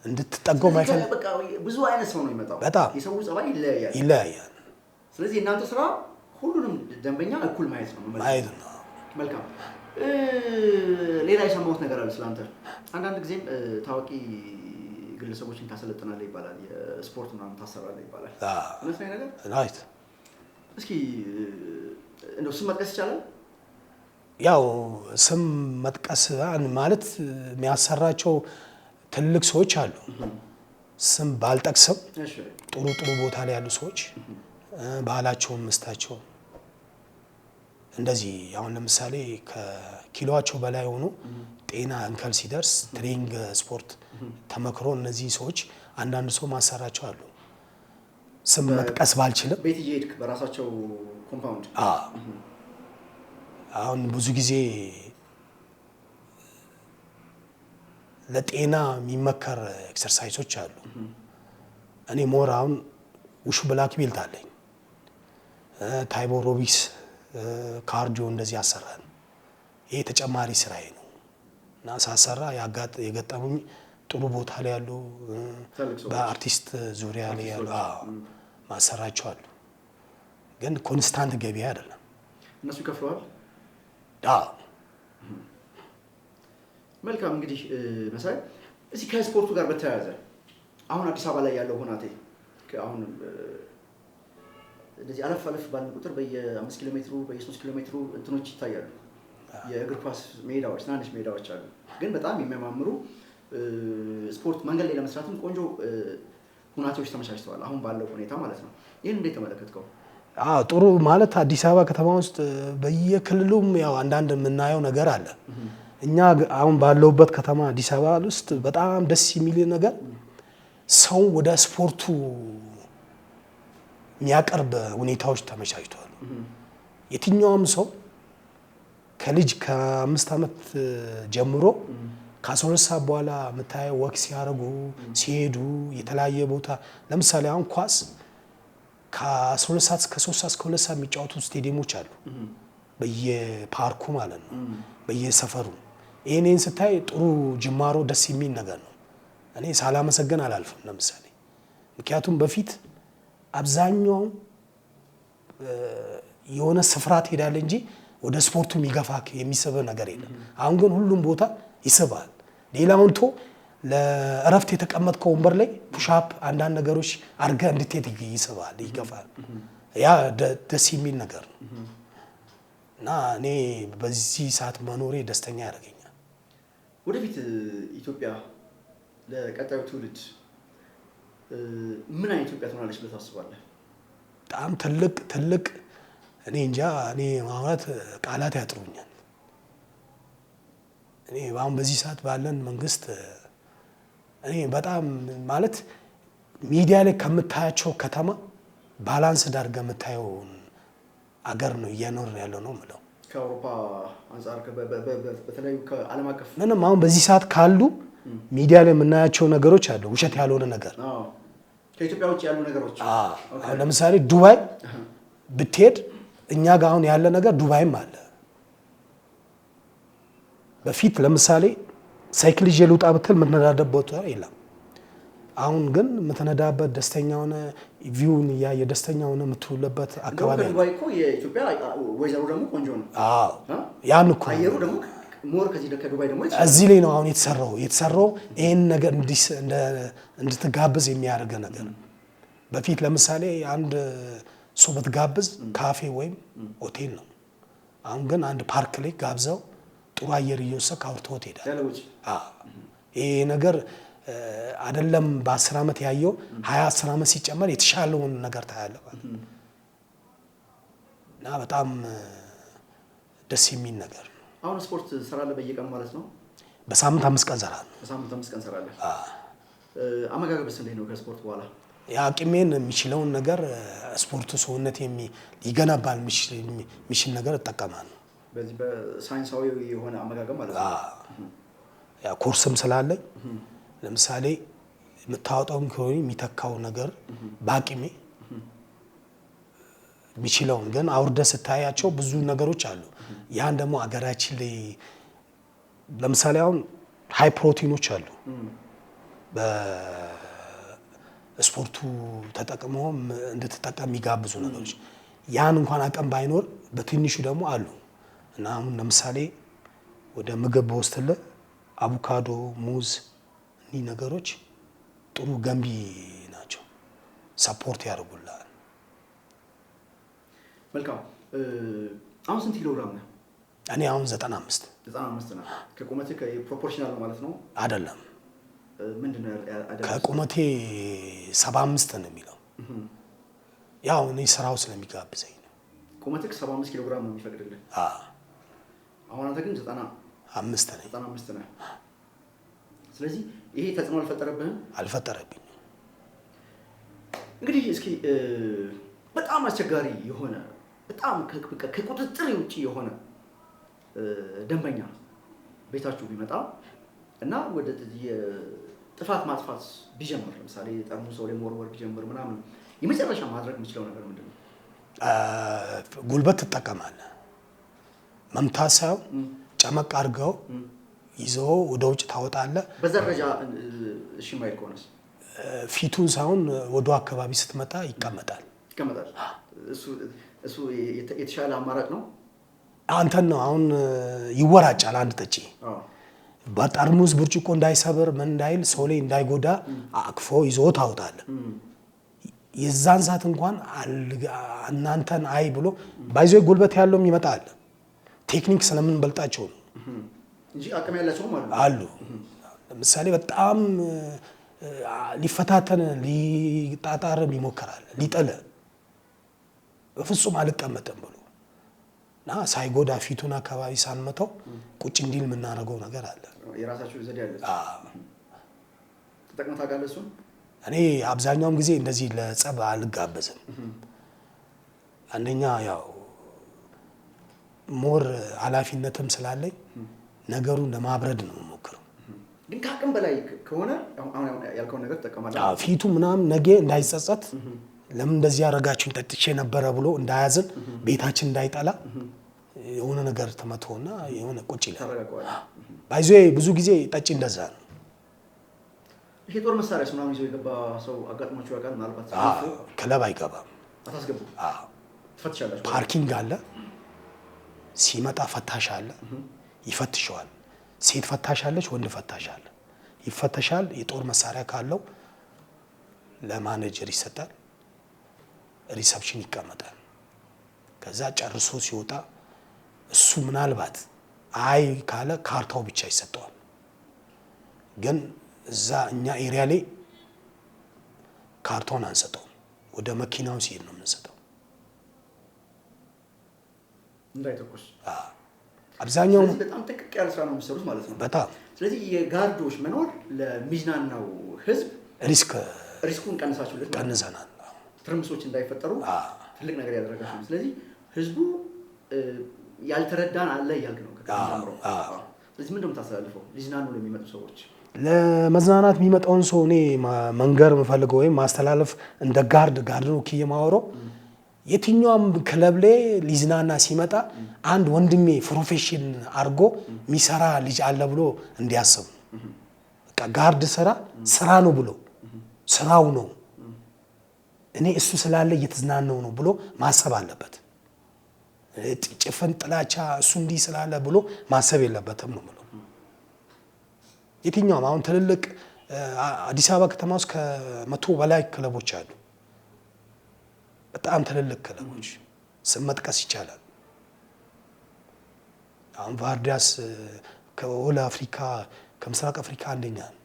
እንድትጠጋው ማይፈልግ በቃ ብዙ አይነት ሰው ነው የሚመጣው የሰው ጸባይ ይለያያል ስለዚህ እናንተ ስራ ሁሉንም ደንበኛ እኩል ማየት ነው መልካም ሌላ የሰማሁት ነገር አለ ስላንተ አንዳንድ ጊዜ ታዋቂ ግለሰቦችን ታሰለጥናለህ ይባላል የስፖርት ምናምን ታሰራለህ ይባላል እነሱ ነገር ራይት እስኪ እንደው ስም መጥቀስ ይቻላል? ያው ስም መጥቀስ ማለት የሚያሰራቸው ትልቅ ሰዎች አሉ። ስም ባልጠቅስም ጥሩ ጥሩ ቦታ ላይ ያሉ ሰዎች ባህላቸውን መስታቸው እንደዚህ አሁን ለምሳሌ ከኪሎዋቸው በላይ ሆኖ ጤና እንከል ሲደርስ ትሬኒንግ ስፖርት ተመክሮ እነዚህ ሰዎች አንዳንድ ሰው ማሰራቸው አሉ። ስም መጥቀስ ባልችልም ቤት እየሄድክ በራሳቸው ኮምፓውንድ አሁን ብዙ ጊዜ ለጤና የሚመከር ኤክሰርሳይሶች አሉ። እኔ ሞር አሁን ውሹ ብላክ ቤልት አለኝ። ታይቦ ሮቢክስ ካርዲዮ እንደዚህ አሰራን። ይሄ ተጨማሪ ስራዬ ነው እና ሳሰራ የገጠሙኝ ጥሩ ቦታ ላይ ያሉ በአርቲስት ዙሪያ ላይ ያሉ ማሰራቸው አሉ። ግን ኮንስታንት ገበያ አይደለም። እነሱ ይከፍለዋል። መልካም እንግዲህ መሳይ እዚህ ከስፖርቱ ጋር በተያያዘ አሁን አዲስ አበባ ላይ ያለው ሁናቴ አሁን እንደዚህ አለፍ አለፍ ባለ ቁጥር በየ5 ኪሎ ሜትሩ በየ3 ኪሎ ሜትሩ እንትኖች ይታያሉ። የእግር ኳስ ሜዳዎች ትናንሽ ሜዳዎች አሉ። ግን በጣም የሚያማምሩ ስፖርት መንገድ ላይ ለመስራትም ቆንጆ ሁናቴዎች ተመቻችተዋል አሁን ባለው ሁኔታ ማለት ነው። ይሄን እንዴት ተመለከትከው? ጥሩ ማለት አዲስ አበባ ከተማ ውስጥ በየክልሉም ያው አንዳንድ የምናየው ነገር አለ። እኛ አሁን ባለውበት ከተማ አዲስ አበባ ውስጥ በጣም ደስ የሚል ነገር ሰው ወደ ስፖርቱ የሚያቀርብ ሁኔታዎች ተመቻችተዋል። የትኛውም ሰው ከልጅ ከ5 ዓመት ጀምሮ ከ12 ሰዓት በኋላ የምታየው ወክ ሲያደርጉ ሲሄዱ የተለያየ ቦታ ለምሳሌ አሁን ኳስ ከ12 ሰዓት እስከ 3 ሰዓት እስከ 2 ሰዓት የሚጫወቱ ስቴዲየሞች አሉ። በየፓርኩ ማለት ነው በየሰፈሩ። ይሄንን ስታይ ጥሩ ጅማሮ ደስ የሚል ነገር ነው። እኔ ሳላመሰግን አላልፍም። ለምሳሌ ምክንያቱም በፊት አብዛኛው የሆነ ስፍራ ትሄዳለህ እንጂ ወደ ስፖርቱ የሚገፋክ የሚስብ ነገር የለም። አሁን ግን ሁሉም ቦታ ይስባል። ሌላውን ቶ ለእረፍት የተቀመጥከው ወንበር ላይ ፑሻፕ አንዳንድ ነገሮች አድርገህ እንድትሄድ ይስባል፣ ይገፋል። ያ ደስ የሚል ነገር ነው እና እኔ በዚህ ሰዓት መኖሬ ደስተኛ ያደርገኛል። ወደፊት ኢትዮጵያ ለቀጣዩ ትውልድ ምን አይነት ኢትዮጵያ ትሆናለች ብለህ ታስባለህ? በጣም ትልቅ እኔ እንጃ እኔ ማለት ቃላት ያጥሩኛል። እኔ አሁን በዚህ ሰዓት ባለን መንግስት እኔ በጣም ማለት ሚዲያ ላይ ከምታያቸው ከተማ ባላንስ ዳርገህ የምታየው አገር ነው እየኖርን ያለው ነው የምለው። ከአውሮፓ አንጻር በተለያዩ ከዓለም አቀፍ ምንም አሁን በዚህ ሰዓት ካሉ ሚዲያ ላይ የምናያቸው ነገሮች አሉ፣ ውሸት ያልሆነ ነገር። ከኢትዮጵያ ውጭ ያሉ ነገሮች አሁን ለምሳሌ ዱባይ ብትሄድ እኛ ጋር አሁን ያለ ነገር ዱባይም አለ። በፊት ለምሳሌ ሳይክል ይዤ ልውጣ ብትል የምትነዳበት ቦታ የለም። አሁን ግን የምትነዳበት ደስተኛ ሆነ ቪውን እያየ ደስተኛ ሆነ የምትውልበት አካባቢ ነው። ዱባይ እኮ የኢትዮጵያ ወይዘሮ ደግሞ ቆንጆ ነው። ያን እኮ አየሩ ደግሞ ሞር ከዚህ ከዱባይ ደግሞ እዚህ ላይ ነው አሁን የተሰራው ይሄን ነገር እንድትጋብዝ የሚያደርግ ነገር። በፊት ለምሳሌ አንድ ሰው ብትጋብዝ ካፌ ወይም ሆቴል ነው። አሁን ግን አንድ ፓርክ ላይ ጋብዘው ጥሩ አየር እየወሰድክ አውርተው ትሄዳለህ። ይሄ ነገር አይደለም በ10 ዓመት ያየው 10 ዓመት ሲጨመር የተሻለውን ነገር ታያለህ ማለት ነው። እና በጣም ደስ የሚል ነገር ነው። አሁን ስፖርት ሰራለህ በየቀኑ ማለት ነው? በሳምንት 5 ቀን ሰራለሁ። በሳምንት 5 ቀን ሰራለህ? አመጋገብስ እንዴት ነው ከስፖርት በኋላ? የአቅሜን የሚችለውን ነገር ስፖርቱ ሰውነት ሊገነባል የሚችል ነገር እጠቀማለሁ። በዚህ በሳይንሳዊ የሆነ አመጋገብ ማለት ነው። ያ ኮርስም ስላለኝ ለምሳሌ የምታወጣውን ከሆነ የሚተካው ነገር በአቅሜ የሚችለውን ግን አውርደህ ስታያቸው ብዙ ነገሮች አሉ። ያን ደግሞ አገራችን ላይ ለምሳሌ አሁን ሃይ ፕሮቲኖች አሉ በስፖርቱ ተጠቅመው እንድትጠቀም የሚጋብዙ ነገሮች። ያን እንኳን አቅም ባይኖር በትንሹ ደግሞ አሉ እና አሁን ለምሳሌ ወደ ምግብ በወስድልህ አቮካዶ፣ ሙዝ እኒህ ነገሮች ጥሩ ገንቢ ናቸው፣ ሰፖርት ያደርጉልሃል። መልካም አሁን ስንት ኪሎ ግራም ነህ? እኔ አሁን 95 ነው። ከቁመትህ ፕሮፖርሽናል ነው ማለት ነው? አይደለም። ምንድነው ከቁመቴ 75 ነው የሚለው። ያው እኔ ስራው ስለሚጋብዘኝ ነው። ቁመትህ 75 ኪሎ ግራም ነው የሚፈቅድልህ? አሁን አንተ ግን 95 ነህ። ስለዚህ ይሄ ተጽዕኖ አልፈጠረብህም? አልፈጠረብኝም። እንግዲህ እስኪ በጣም አስቸጋሪ የሆነ በጣም ከቁጥጥር ውጪ የሆነ ደንበኛ ቤታችሁ ቢመጣ እና ወደ ጥፋት ማጥፋት ቢጀምር፣ ለምሳሌ ጠርሙስ ሰው ላይ መወርወር ቢጀምር ምናምን የመጨረሻ ማድረግ የምችለው ነገር ምንድን ነው? ጉልበት ትጠቀማለህ። መምታት ሳይሆን ጨመቅ አድርገው ይዘው ወደ ውጭ ታወጣለህ። በዛ ደረጃ እሺ ማይል ከሆነስ? ፊቱን ሳይሆን ወደ አካባቢ ስትመጣ ይቀመጣል። እሱ የተሻለ አማራጭ ነው። አንተን ነው አሁን ይወራጫል። አንድ ጠጪ በጠርሙስ ብርጭቆ እንዳይሰብር ምን እንዳይል ሰው ላይ እንዳይጎዳ አቅፎ ይዞ ታውጣለህ። የዛን ሰዓት እንኳን እናንተን አይ ብሎ ባይዞ ጉልበት ያለውም ይመጣል። ቴክኒክ ስለምንበልጣቸው ነው እንጂ አቅም ያላቸውም አሉ። ለምሳሌ በጣም ሊፈታተን ሊጣጣርም ይሞክራል። ሊጠለ በፍጹም አልቀመጥም ብሎ እና ሳይጎዳ ፊቱን አካባቢ ሳንመተው ቁጭ እንዲል የምናደርገው ነገር አለ። የራሳችሁ ዘዴ አለ። ተጠቅመህ ታውቃለህ እሱን? እኔ አብዛኛውን ጊዜ እንደዚህ ለጸብ አልጋበዝም። አንደኛ ያው ሞር ኃላፊነትም ስላለኝ ነገሩን ለማብረድ ነው የምሞክረው። ግን ከአቅም በላይ ከሆነ አሁን ያልከውን ነገር ትጠቀማለህ? ፊቱ ምናምን ነገ እንዳይጸጸት ለምን እንደዚህ ያደረጋችሁኝ ጠጥቼ ነበረ ብሎ እንዳያዝን ቤታችን እንዳይጠላ የሆነ ነገር ተመቶና የሆነ ቁጭ ይላል። ባይዞ ብዙ ጊዜ ጠጪ እንደዛ ነው። ይሄ ጦር መሳሪያስ ምናምን ይዞ የገባ ሰው አጋጥሟችሁ ያውቃል? ምናልባት ክለብ አይገባም። አታስገቡ? ትፈትሻላችሁ? ፓርኪንግ አለ፣ ሲመጣ ፈታሽ አለ፣ ይፈትሸዋል። ሴት ፈታሽ አለች፣ ወንድ ፈታሽ አለ። ይፈተሻል። የጦር መሳሪያ ካለው ለማኔጀር ይሰጣል፣ ሪሰፕሽን ይቀመጣል። ከዛ ጨርሶ ሲወጣ እሱ ምናልባት አይ ካለ ካርታው ብቻ ይሰጠዋል። ግን እዛ እኛ ኤሪያ ላይ ካርታውን አንሰጠውም። ወደ መኪናው ሲሄድ ነው የምንሰጠው እንዳይተኩስ። አብዛኛው በጣም ጥንቅቅ ያለ ስራ ነው የሚሰሩት ማለት ነው። በጣም ስለዚህ የጋርዶች መኖር ለሚዝናናው ህዝብ ሪስኩን ቀንሳችሁለት ቀንሰናል። ትርምሶች እንዳይፈጠሩ ትልቅ ነገር ያደረጋችሁ። ስለዚህ ህዝቡ ያልተረዳን አለ እያልክ ነው ከተጀምሮ። ስለዚህ ምንድነው የምታስተላልፈው ሊዝናኑ ለሚመጡ ሰዎች? ለመዝናናት የሚመጣውን ሰው እኔ መንገር የምፈልገው ወይም ማስተላለፍ እንደ ጋርድ ነው ከየማወራው የትኛውም ክለብ ላይ ሊዝናና ሲመጣ አንድ ወንድሜ ፕሮፌሽን አድርጎ የሚሰራ ልጅ አለ ብሎ እንዲያስብ። በቃ ጋርድ ስራ ነው ብሎ ስራው ነው እኔ እሱ ስላለ እየተዝናናው ነው ብሎ ማሰብ አለበት። ጭፍን ጥላቻ እሱ እንዲህ ስላለ ብሎ ማሰብ የለበትም ነው ብሎ የትኛውም አሁን ትልልቅ አዲስ አበባ ከተማ ውስጥ ከ100 በላይ ክለቦች አሉ። በጣም ትልልቅ ክለቦች ስም መጥቀስ ይቻላል። አሁን ቫርዲያስ ከኦል አፍሪካ ከምስራቅ አፍሪካ አንደኛ ነው።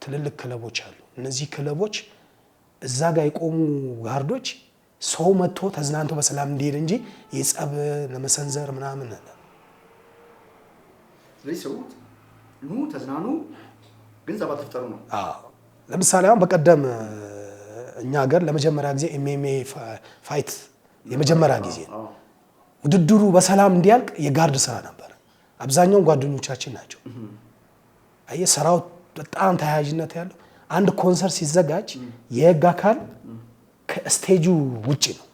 ትልልቅ ክለቦች አሉ። እነዚህ ክለቦች እዛ ጋር የቆሙ ጋርዶች ሰው መጥቶ ተዝናንቶ በሰላም እንዲሄድ እንጂ የጸብ ለመሰንዘር ምናምን አለ። ስለዚህ ሰው ተዝናኑ ግን ጸብ አትፍጠሩ ነው። ለምሳሌ አሁን በቀደም እኛ ሀገር ለመጀመሪያ ጊዜ ኤምኤምኤ ፋይት የመጀመሪያ ጊዜ ነው። ውድድሩ በሰላም እንዲያልቅ የጋርድ ስራ ነበር። አብዛኛው ጓደኞቻችን ናቸው። አየህ ስራው በጣም ተያያዥነት ያለው አንድ ኮንሰርት ሲዘጋጅ የህግ አካል ከስቴጁ ውጪ ነው።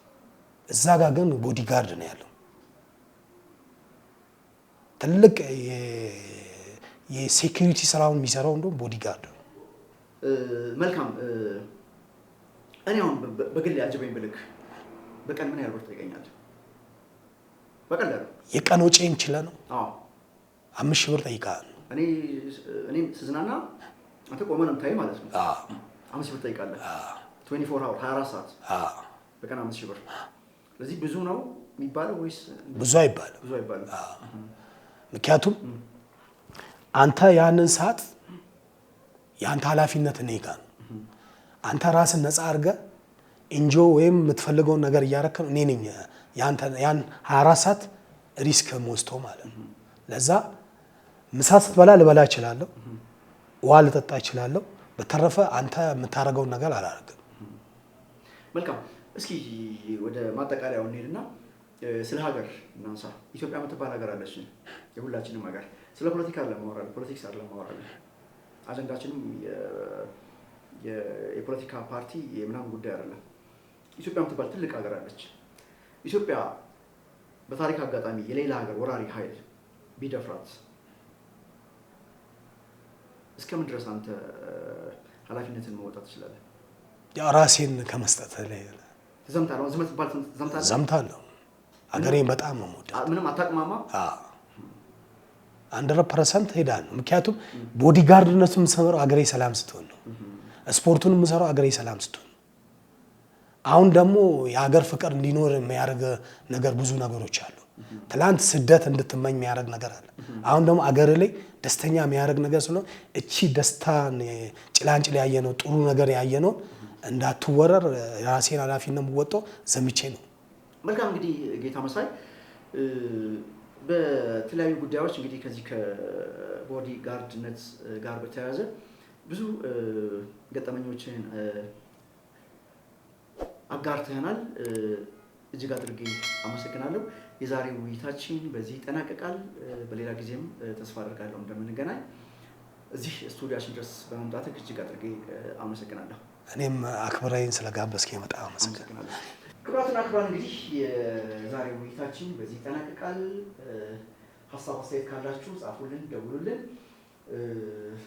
እዛ ጋር ግን ቦዲጋርድ ነው ያለው። ትልቅ የሴኩሪቲ ስራውን የሚሰራው እንደውም ቦዲጋርድ ነው። መልካም። እኔ አሁን በግል ያጀበኝ ብልክ በቀን ምን ያህል ብር ትጠይቀኛለህ? በቀን ላይ የቀን ወጪን ችለህ ነው? 5,000 ብር ጠይቃለህ። እኔ ስዝናና አንተ ቆመህ ነው የምታየው ማለት ነው። 5,000 ብር ጠይቃለህ። 24 hour 24 ሰዓት በቀን 5,000 ብር ስለዚህ ብዙ ነው የሚባለው ወይስ ብዙ አይባልም? ብዙ አይባልም። ምክንያቱም አንተ ያንን ሰዓት ያንተ ኃላፊነት እኔ ጋር ነው። አንተ ራስን ነፃ አድርገህ እንጆ ወይም የምትፈልገውን ነገር እያረከ እኔ ነኝ ያን 24 ሰዓት ሪስክ ወስዶ ማለት ነው። ለዛ ምሳ ስትበላ ልበላ እችላለሁ፣ ውሃ ልጠጣ እችላለሁ። በተረፈ አንተ የምታደርገውን ነገር አላደርግም። መልካም። እስኪ ወደ ማጠቃለያው እንሄድና ስለ ሀገር እናንሳ። ኢትዮጵያ የምትባል ሀገር አለች፣ የሁላችንም ሀገር። ስለ ፖለቲካ ለማወራለን፣ ፖለቲክስ ለማወራለን። አጀንዳችንም የፖለቲካ ፓርቲ የምናምን ጉዳይ አይደለም። ኢትዮጵያ የምትባል ትልቅ ሀገር አለች። ኢትዮጵያ በታሪክ አጋጣሚ የሌላ ሀገር ወራሪ ኃይል ቢደፍራት እስከምን ድረስ አንተ ኃላፊነትን መወጣት ትችላለህ? ያው ራሴን ከመስጠት ላይ ዘምታለሁ። አገሬን በጣም ነው የምወዳት። ምንም አታቅማማ? 100% ሄዳለሁ። ምክንያቱም ቦዲጋርድነቱን የምሰራው አገሬ ሰላም ስትሆን ነው። ስፖርቱን የምሰራው አገሬ ሰላም ስትሆን። አሁን ደግሞ የሀገር ፍቅር እንዲኖር የሚያደርግ ነገር ብዙ ነገሮች አሉ። ትላንት ስደት እንድትመኝ የሚያደርግ ነገር አለ። አሁን ደግሞ አገር ላይ ደስተኛ የሚያደርግ ነገር ስለሆነ እቺ ደስታን ጭላንጭል ያየነው ጥሩ ነገር ያየነው እንዳትወረር የራሴን ኃላፊነት የምወጣው ዘምቼ ነው። መልካም። እንግዲህ ጌታ መሳይ በተለያዩ ጉዳዮች እንግዲህ ከዚህ ከቦዲ ጋርድነት ጋር በተያያዘ ብዙ ገጠመኞችን አጋርተናል። እጅግ አድርጌ አመሰግናለሁ። የዛሬው ውይይታችን በዚህ ይጠናቀቃል። በሌላ ጊዜም ተስፋ አድርጋለሁ እንደምንገናኝ። እዚህ ስቱዲያችን ድረስ በመምጣትህ እጅግ አድርጌ አመሰግናለሁ። እኔም አክብረኝ ስለጋበዝከኝ በጣም አመሰግናለሁ። ክቡራትና ክቡራን እንግዲህ የዛሬው ውይይታችን በዚህ ይጠናቀቃል። ሀሳብ አስተያየት ካላችሁ ጻፉልን፣ ደውሉልን።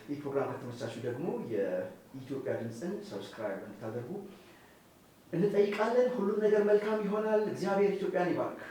ይህ ፕሮግራም ከተመቻችሁ ደግሞ የኢትዮጵያ ድምፅን ሰብስክራይብ እንድታደርጉ እንጠይቃለን። ሁሉም ነገር መልካም ይሆናል። እግዚአብሔር ኢትዮጵያን ይባርክ።